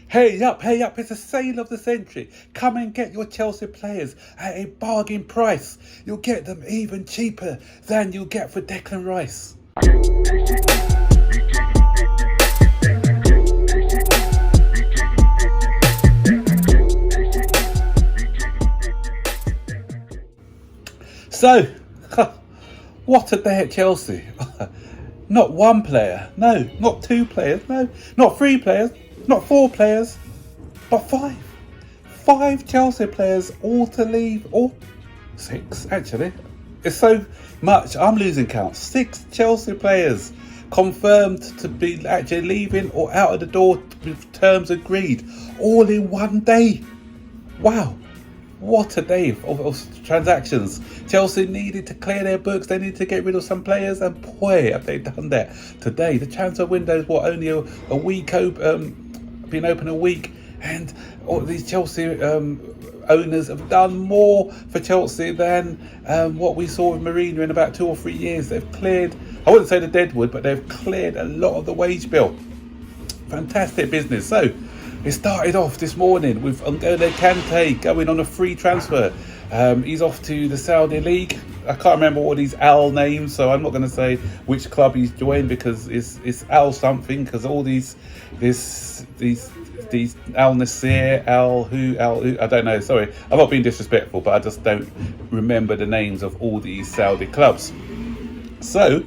Hey up, it's a sale of the century. Come and get your Chelsea players at a bargain price. You'll get them even cheaper than you'll get for Declan Rice. So, what a day at Chelsea. Not one player, no, not two players, no, not three players, not four players, but five. Five Chelsea players all to leave, or six actually. It's so much, I'm losing count. Six Chelsea players confirmed to be actually leaving or out of the door with terms agreed, all in one day. Wow. What a day of transactions. Chelsea needed to clear their books. They needed to get rid of some players, and boy, have they done that today. The transfer window is only a week been open a week, and all these Chelsea owners have done more for Chelsea than what we saw with Mourinho in about 2 or 3 years. They've cleared, I wouldn't say the deadwood, but they've cleared a lot of the wage bill. Fantastic business. So it started off this morning with Kante going on a free transfer. He's off to the Saudi League. I can't remember all these Al names, so I'm not going to say which club he's joined because it's Al something. Because all these Al Nasir, Al who, I don't know. Sorry, I'm not being disrespectful, but I just don't remember the names of all these Saudi clubs. So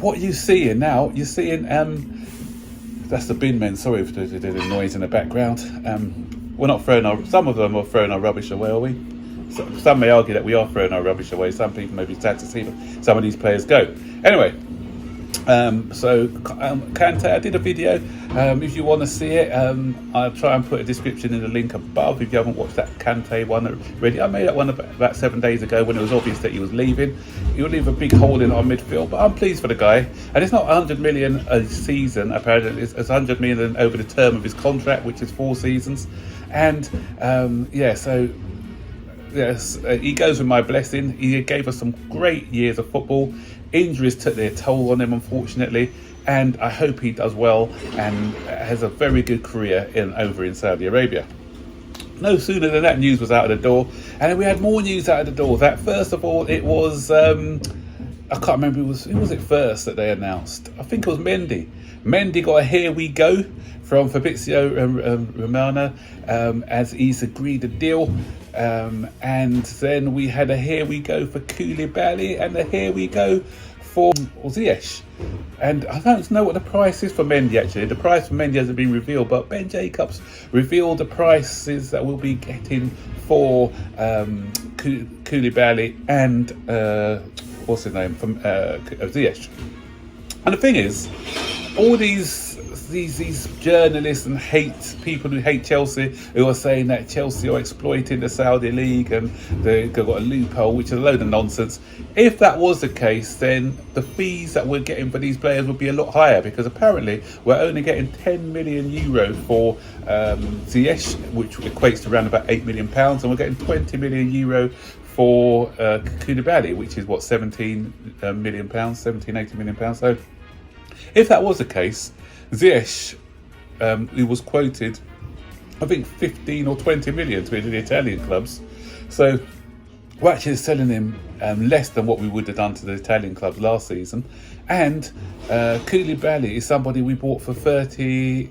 what you're seeing now, you're seeing that's the bin men. Sorry for the noise in the background. We're not throwing some of them are throwing our rubbish away, are we? Some may argue that we are throwing our rubbish away. Some people may be sad to see some of these players go. Anyway, Kante, I did a video. If you want to see it, I'll try and put a description in the link above. If you haven't watched that Kante one already, I made that one about 7 days ago when it was obvious that he was leaving. He would leave a big hole in our midfield, but I'm pleased for the guy. And it's not 100 million a season, apparently. It's 100 million over the term of his contract, which is 4 seasons. And yes, he goes with my blessing. He gave us some great years of football. Injuries took their toll on him, unfortunately, and I hope he does well and has a very good career over in Saudi Arabia. No sooner than that news was out of the door, and then we had more news out of the door. That first of all, it was I can't remember who was it first that they announced. I think it was Mendy. Mendy got a here we go from Fabrizio Romano as he's agreed a deal. And then we had a here we go for Koulibaly and a here we go for Ziyech. And I don't know what the price is for Mendy actually. The price for Mendy hasn't been revealed, but Ben Jacobs revealed the prices that we'll be getting for Koulibaly and what's his name from Ziyech. And the thing is, all these journalists and people who hate Chelsea, who are saying that Chelsea are exploiting the Saudi League and they've got a loophole, which is a load of nonsense. If that was the case, then the fees that we're getting for these players would be a lot higher, because apparently we're only getting 10 million euro for Ziyech, which equates to around about £8 million, and we're getting 20 million euro for Koulibaly, which is what, 17 million pounds, 18 million pounds. So if that was the case, Ziyech, he was quoted, I think 15 or 20 million to the Italian clubs. So we're actually selling him less than what we would have done to the Italian clubs last season. And Koulibaly is somebody we bought for 33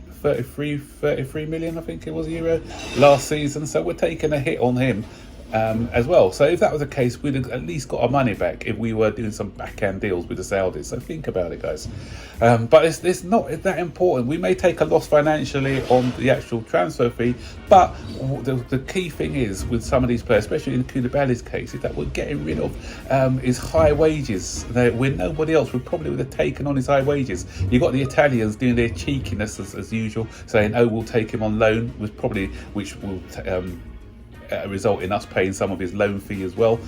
million, I think it was, euro last season. So we're taking a hit on him as well. So if that was the case, we'd have at least got our money back if we were doing some backhand deals with the Saudis. So think about it, guys. But it's not that important. We may take a loss financially on the actual transfer fee, but the key thing is with some of these players, especially in Koulibaly's case, is that we're getting rid of his high wages. When nobody else would probably would have taken on his high wages. You got the Italians doing their cheekiness as usual, saying, "Oh, we'll take him on loan," which will result in us paying some of his loan fee as well.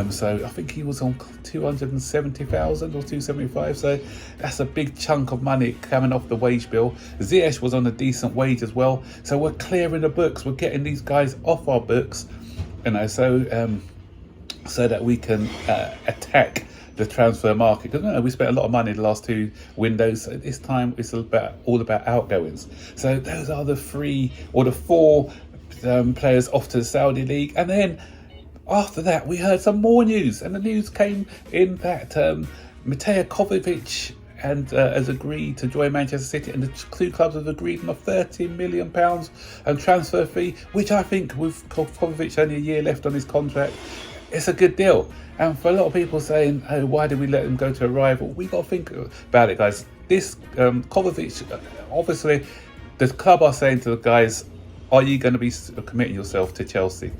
So I think he was on 270,000 or 275. So that's a big chunk of money coming off the wage bill. Ziyech was on a decent wage as well. So we're clearing the books. We're getting these guys off our books, so that we can attack the transfer market. Because we spent a lot of money in the last 2 windows. So this time it's all about outgoings. So those are the 3 or the 4 players off to the Saudi League. And then after that, we heard some more news. And the news came in that Mateo Kovacic and has agreed to join Manchester City, and the 2 clubs have agreed on a £30 million transfer fee, which I think, with Kovacic only a year left on his contract, it's a good deal. And for a lot of people saying, oh, why did we let him go to a rival? We got to think about it, guys. This Kovacic, obviously, the club are saying to the guys, are you going to be committing yourself to Chelsea?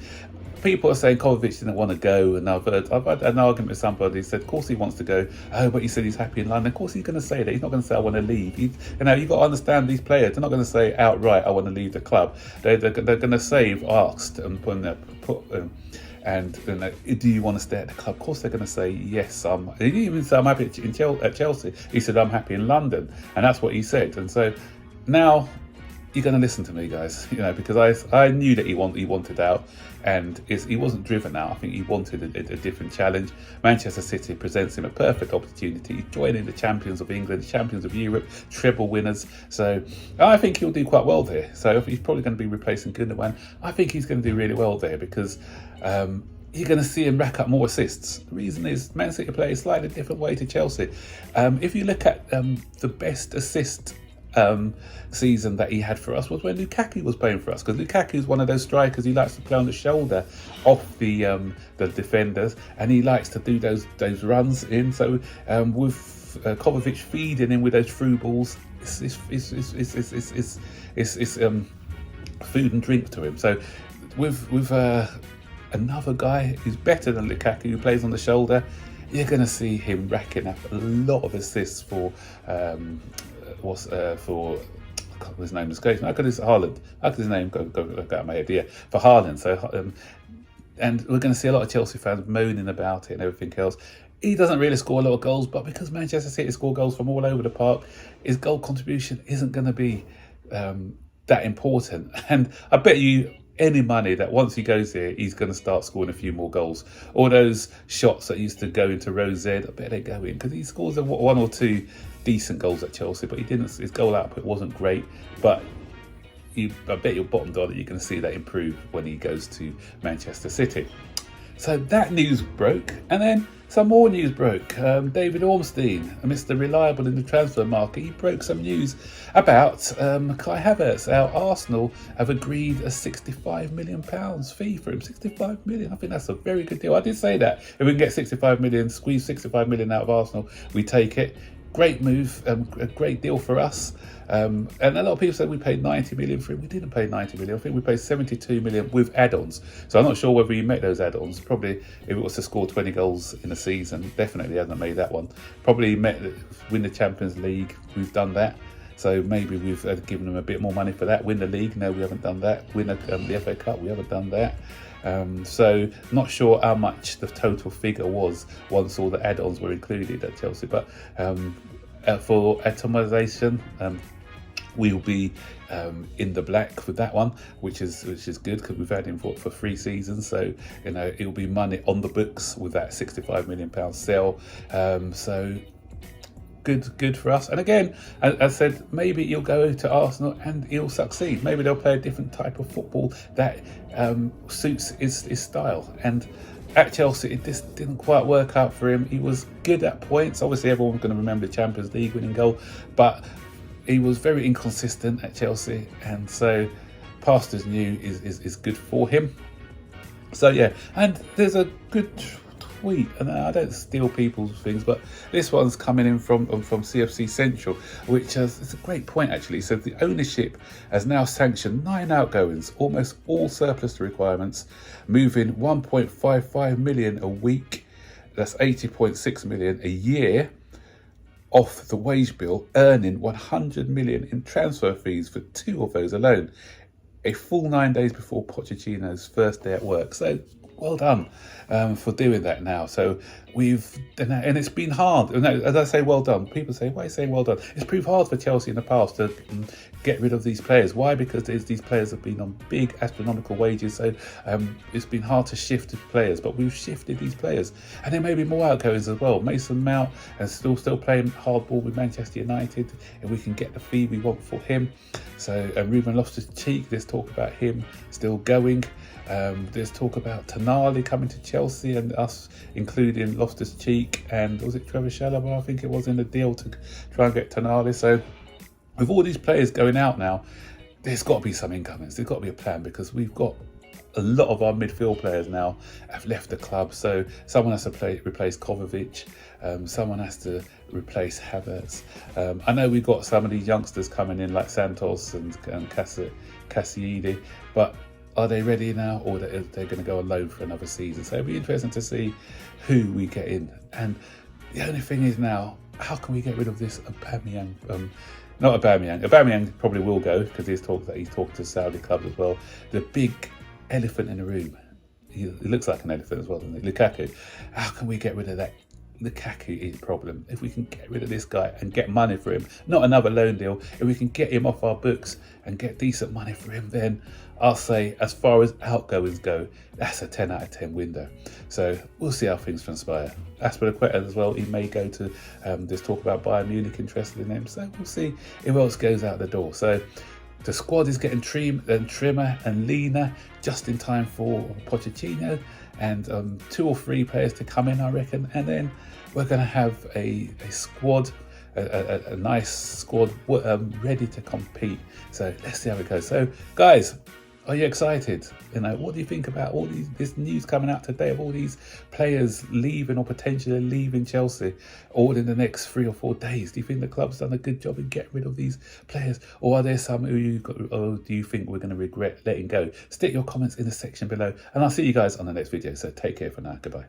People are saying Kovacic didn't want to go, and I've had an argument with somebody who said, of course he wants to go. Oh, but he said he's happy in London. Of course he's going to say that. He's not going to say, I want to leave. You've got to understand these players. They're not going to say outright, I want to leave the club. They're going to say, if asked, and do you want to stay at the club? Of course they're going to say yes. He didn't even say I'm happy at Chelsea. He said I'm happy in London, and that's what he said. And so now you're going to listen to me, guys, because I knew that he wanted out, and he wasn't driven out. I think he wanted a different challenge. Manchester City presents him a perfect opportunity, joining the champions of England, the champions of Europe, treble winners. So I think he'll do quite well there. So he's probably going to be replacing Gundogan. I think he's going to do really well there, because you're going to see him rack up more assists. The reason is Man City play a slightly different way to Chelsea. If you look at the best assist season that he had for us was when Lukaku was playing for us, because Lukaku is one of those strikers, he likes to play on the shoulder of the defenders, and he likes to do those runs in. So with Kovacic feeding in with those through balls, it's food and drink to him. So with another guy who's better than Lukaku, who plays on the shoulder, you're going to see him racking up a lot of assists for his name escapes me. How could his Haaland? How could his name go out of my head? Yeah, for Haaland. So, and we're going to see a lot of Chelsea fans moaning about it and everything else. He doesn't really score a lot of goals, but because Manchester City score goals from all over the park, his goal contribution isn't going to be that important. And I bet you any money that once he goes there, he's going to start scoring a few more goals. All those shots that used to go into row Z, I bet they go in, because he scores 1 or 2 decent goals at Chelsea, but he didn't. His goal output wasn't great, but I bet your bottom dollar you're going to see that improve when he goes to Manchester City. So that news broke, and then some more news broke. David Ormstein, Mr. Reliable in the transfer market, he broke some news about Kai Havertz. Our Arsenal have agreed a £65 million fee for him. 65 million. I think that's a very good deal. I did say that if we can get 65 million, squeeze 65 million out of Arsenal, we take it. Great move, a great deal for us. And a lot of people said we paid 90 million for him. We didn't pay 90 million. I think we paid 72 million with add-ons. So I'm not sure whether he met those add-ons. Probably, if it was to score 20 goals in a season, definitely hasn't made that one. Probably win the Champions League. We've done that. So maybe we've given them a bit more money for that. Win the league? No, we haven't done that. Win the FA Cup? We haven't done that. So not sure how much the total figure was once all the add-ons were included at Chelsea. But for atomisation, we'll be in the black with that one, which is good, because we've had him for 3 seasons. So it'll be money on the books with that £65 million sale. So good for us. And again, as I said, maybe he'll go to Arsenal and he'll succeed. Maybe they'll play a different type of football that suits his style. And at Chelsea, it just didn't quite work out for him. He was good at points. Obviously, everyone's going to remember the Champions League winning goal, but he was very inconsistent at Chelsea. And so pastors knew is good for him. So yeah, and there's a good tweet, and I don't steal people's things, but this one's coming in from CFC Central, which it's a great point actually. So the ownership has now sanctioned 9 outgoings, almost all surplus to requirements, moving 1.55 million a week, that's 80.6 million a year, off the wage bill, earning 100 million in transfer fees for 2 of those alone, a full 9 days before Pochettino's first day at work. So well done for doing that now. So and it's been hard. As I say, well done. People say, why are you saying well done? It's proved hard for Chelsea in the past to get rid of these players. Why? Because these players have been on big astronomical wages, so it's been hard to shift the players. But we've shifted these players, and there may be more outgoings as well. Mason Mount and still playing hardball with Manchester United, and we can get the fee we want for him. So Ruben Loftus-Cheek, there's talk about him still going. There's talk about Tonali coming to Chelsea and us including Loftus-Cheek and was it Trevor Chalobah, I think it was, in the deal to try and get Tonali. So with all these players going out now, there's got to be some incomings. There's got to be a plan, because we've got a lot of our midfield players now have left the club. So someone has to replace Kovacic. Someone has to replace Havertz. I know we've got some of these youngsters coming in like Santos and Cassiidi, but are they ready now, or they're going to go on loan for another season? So it'll be interesting to see who we get in. And the only thing is now, how can we get rid of this Aubameyang? Not Aubameyang. Aubameyang probably will go, because he's talking to Saudi clubs as well. The big elephant in the room. He looks like an elephant as well, doesn't he? Lukaku. How can we get rid of that? Lukaku is a problem. If we can get rid of this guy and get money for him, not another loan deal, if we can get him off our books and get decent money for him, then I'll say, as far as outgoings go, that's a 10 out of 10 window. So we'll see how things transpire. Aspilicueta as well, he may go to, there's talk about Bayern Munich interested in him, so we'll see who else goes out the door. So the squad is getting trimmer and leaner just in time for Pochettino, and 2 or 3 players to come in, I reckon, and then we're going to have a squad, a nice squad ready to compete. So let's see how it goes. So guys, are you excited? What do you think about all this news coming out today of all these players leaving or potentially leaving Chelsea all in the next 3 or 4 days? Do you think the club's done a good job in getting rid of these players, or are there some or do you think we're going to regret letting go? Stick your comments in the section below, and I'll see you guys on the next video. So take care for now. Goodbye.